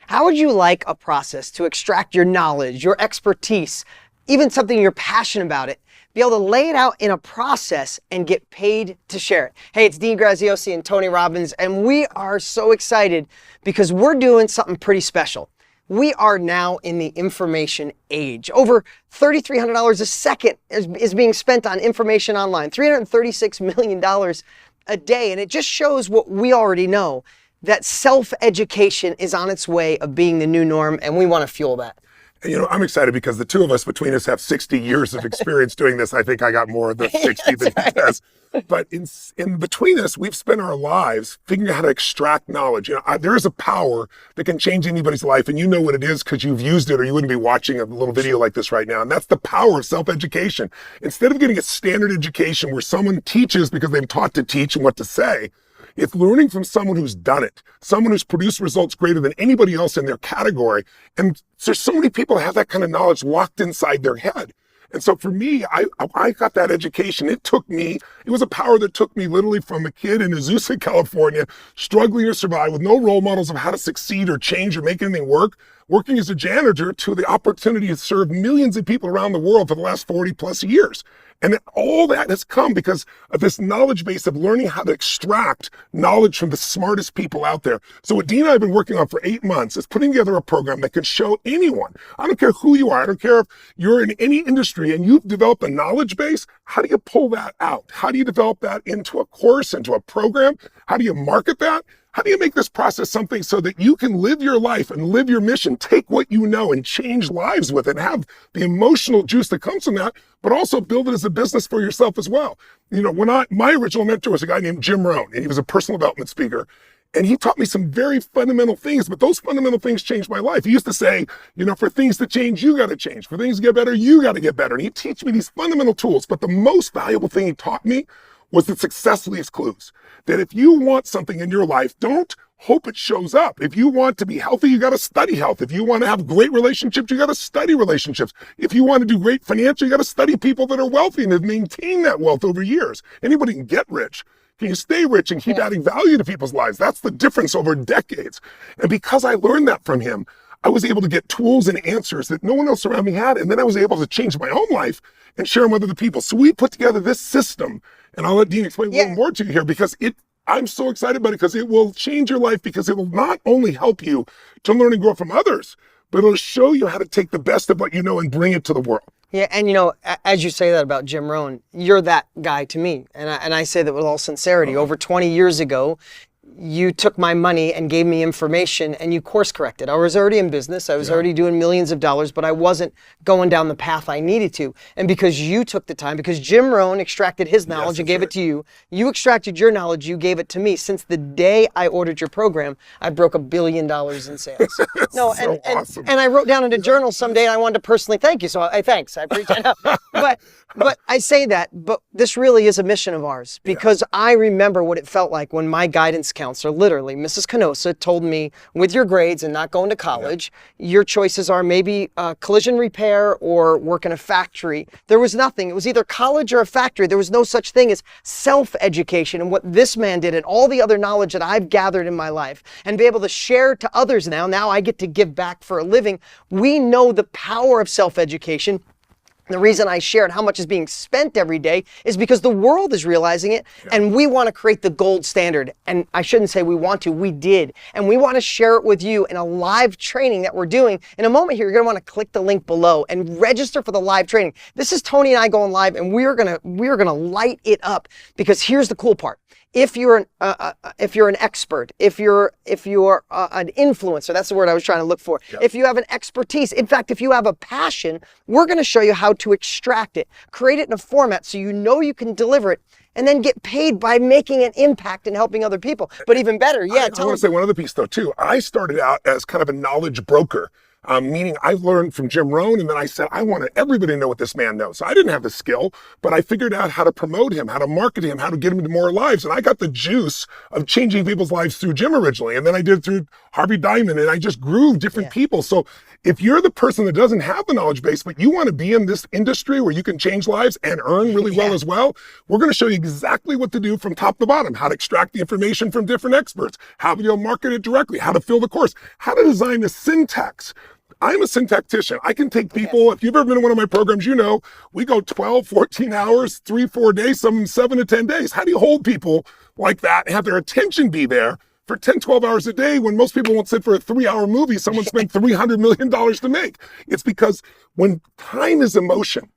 How would you like a process to extract your knowledge, your expertise, even something you're passionate about it, be able to lay it out in a process and get paid to share it? Hey, it's Dean Graziosi and Tony Robbins, and we are so excited because we're doing something pretty special. We are now in the information age. Over $3,300 a second is being spent on information online, $336 million a day. And it just shows what we already know, that self-education is on its way of being the new norm, and we want to fuel that. You know, I'm excited because the two of us between us have 60 years of experience doing this. I think I got more of the 60 than he does. But in between us, we've spent our lives figuring out how to extract knowledge. You know, there is a power that can change anybody's life, and you know what it is because you've used it, or you wouldn't be watching a little video like this right now. And that's the power of self-education. Instead of getting a standard education where someone teaches because they've taught to teach and what to say, it's learning from someone who's done it, someone who's produced results greater than anybody else in their category. And there's so many people that have that kind of knowledge locked inside their head. And so for me, I got that education. It was a power that took me literally from a kid in Azusa, California, struggling to survive with no role models of how to succeed or change or make anything work, working as a janitor, to the opportunity to serve millions of people around the world for the last 40 plus years. And all that has come because of this knowledge base of learning how to extract knowledge from the smartest people out there. So what Dean and I have been working on for 8 months is putting together a program that can show anyone, I don't care who you are, I don't care if you're in any industry and you've developed a knowledge base, how do you pull that out? How do you develop that into a course, into a program? How do you market that? How do you make this process something so that you can live your life and live your mission, take what you know and change lives with it, have the emotional juice that comes from that, but also build it as a business for yourself as well? You know, my original mentor was a guy named Jim Rohn, and he was a personal development speaker. And he taught me some very fundamental things, but those fundamental things changed my life. He used to say, you know, for things to change, you got to change. For things to get better, you got to get better. And he'd teach me these fundamental tools. But the most valuable thing he taught me was that success leaves clues. That if you want something in your life, don't hope it shows up. If you want to be healthy, you got to study health. If you want to have great relationships, you got to study relationships. If you want to do great financially, you got to study people that are wealthy and have maintained that wealth over years. Anybody can get rich. Can you stay rich and keep adding value to people's lives? That's the difference over decades. And because I learned that from him, I was able to get tools and answers that no one else around me had. And then I was able to change my own life and share them with other people. So we put together this system, and I'll let Dean explain a little more to you here, because I'm so excited about it because it will change your life, because it will not only help you to learn and grow from others, but it'll show you how to take the best of what you know and bring it to the world. Yeah, and you know, as you say that about Jim Rohn, you're that guy to me. And I say that with all sincerity. Over 20 years ago, you took my money and gave me information, and you course corrected. I was already in business. I was already doing millions of dollars, but I wasn't going down the path I needed to. And because you took the time, because Jim Rohn extracted his knowledge and gave it to you, you extracted your knowledge, you gave it to me. Since the day I ordered your program, I broke $1 billion in sales. No, so awesome. And I wrote down in a journal someday, and I wanted to personally thank you. So I appreciate it. But I say that, but this really is a mission of ours, because I remember what it felt like when my guidance counselor, literally Mrs. Canosa, told me, with your grades and not going to college, your choices are maybe collision repair or work in a factory. There was nothing. It was either college or a factory. There was no such thing as self-education. And what this man did, and all the other knowledge that I've gathered in my life and be able to share to others now I get to give back for a living. We know the power of self-education. The reason I shared how much is being spent every day is because the world is realizing it, and we want to create the gold standard. And I shouldn't say we want to, we did. And we want to share it with you in a live training that we're doing. In a moment here, you're going to want to click the link below and register for the live training. This is Tony and I going live, and we're going to light it up, because here's the cool part. If you're an expert, if you're an influencer, that's the word I was trying to look for. If you have an expertise, in fact, if you have a passion, we're going to show you how to extract it, create it in a format so you know you can deliver it, and then get paid by making an impact and helping other people. But even better, I want to say one other piece though too. I started out as kind of a knowledge broker. meaning I learned from Jim Rohn, and then I said, I wanted everybody to know what this man knows. So I didn't have the skill, but I figured out how to promote him, how to market him, how to get him into more lives. And I got the juice of changing people's lives through Jim originally. And then I did it through Harvey Diamond, and I just grew different people. So if you're the person that doesn't have the knowledge base, but you want to be in this industry where you can change lives and earn really well as well, we're going to show you exactly what to do from top to bottom, how to extract the information from different experts, how to market it directly, how to fill the course, how to design the syntax. I'm a syntactician. I can take people, if you've ever been in one of my programs, you know, we go 12, 14 hours, 3-4 days, some 7 to 10 days. How do you hold people like that and have their attention be there for 10, 12 hours a day when most people won't sit for a 3-hour movie someone spent $300 million to make? It's because when time is emotion,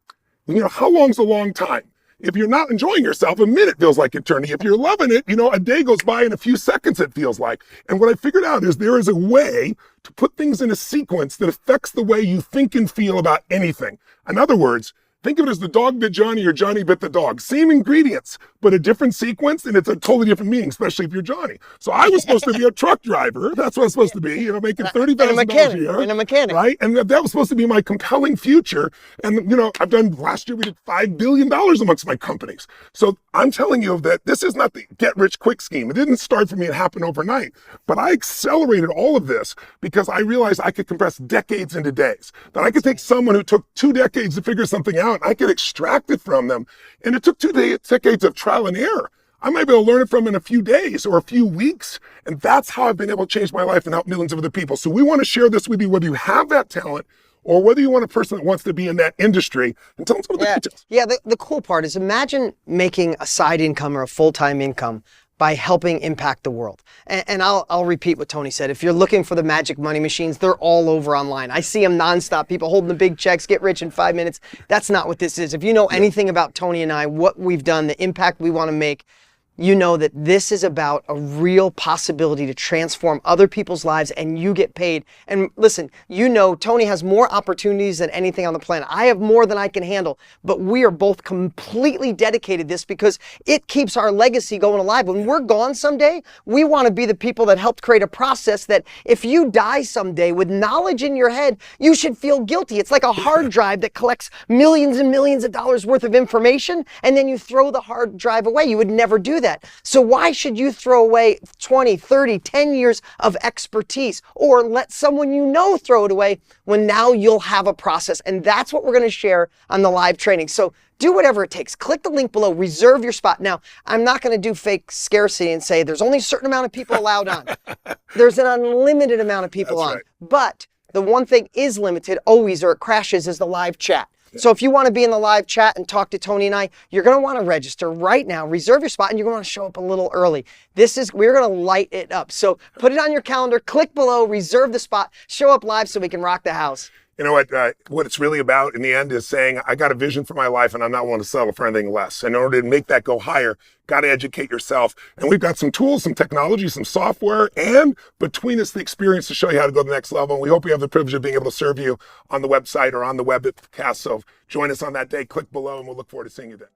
you know, how long's a long time? If you're not enjoying yourself, a minute feels like eternity. If you're loving it, you know, a day goes by in a few seconds, it feels like. And what I figured out is there is a way to put things in a sequence that affects the way you think and feel about anything. In other words, think of it as the dog bit Johnny or Johnny bit the dog. Same ingredients, but a different sequence, and it's a totally different meaning, especially if you're Johnny. So I was supposed to be a truck driver. That's what I was supposed to be, you know, making $30,000 a year. And a mechanic. Right? And that was supposed to be my compelling future. And, you know, last year we did $5 billion amongst my companies. So I'm telling you that this is not the get rich quick scheme. It didn't start for me. It happened overnight. But I accelerated all of this because I realized I could compress decades into days. That I could take someone who took 2 decades to figure something out, I could extract it from them. And it took 2 decades of trial and error. I might be able to learn it from in a few days or a few weeks. And that's how I've been able to change my life and help millions of other people. So we want to share this with you, whether you have that talent or whether you want a person that wants to be in that industry, and tell them some of the details. Yeah, the cool part is imagine making a side income or a full-time income by helping impact the world. And I'll repeat what Tony said. If you're looking for the magic money machines, they're all over online. I see them nonstop. People holding the big checks, get rich in 5 minutes. That's not what this is. If you know anything about Tony and I, what we've done, the impact we want to make, you know that this is about a real possibility to transform other people's lives, and you get paid. And listen, you know Tony has more opportunities than anything on the planet. I have more than I can handle, but we are both completely dedicated to this because it keeps our legacy going alive. When we're gone someday, we want to be the people that helped create a process that if you die someday with knowledge in your head, you should feel guilty. It's like a hard drive that collects millions and millions of dollars worth of information, and then you throw the hard drive away. You would never do that. So why should you throw away 20, 30, 10 years of expertise or let someone you know throw it away when now you'll have a process? And that's what we're going to share on the live training. So do whatever it takes. Click the link below, reserve your spot. Now, I'm not going to do fake scarcity and say there's only a certain amount of people allowed on. There's an unlimited amount of people on. Right. But the one thing is limited always, or it crashes, is the live chat. So if you want to be in the live chat and talk to Tony and I, you're going to want to register right now, reserve your spot, and you're going to want to show up a little early. We're going to light it up. So put it on your calendar, click below, reserve the spot, show up live so we can rock the house. You know what it's really about in the end is saying, I got a vision for my life and I'm not willing to settle for anything less. And in order to make that go higher, got to educate yourself. And we've got some tools, some technology, some software, and between us, the experience to show you how to go to the next level. And we hope we have the privilege of being able to serve you on the website or on the webcast. So join us on that day, click below, and we'll look forward to seeing you then.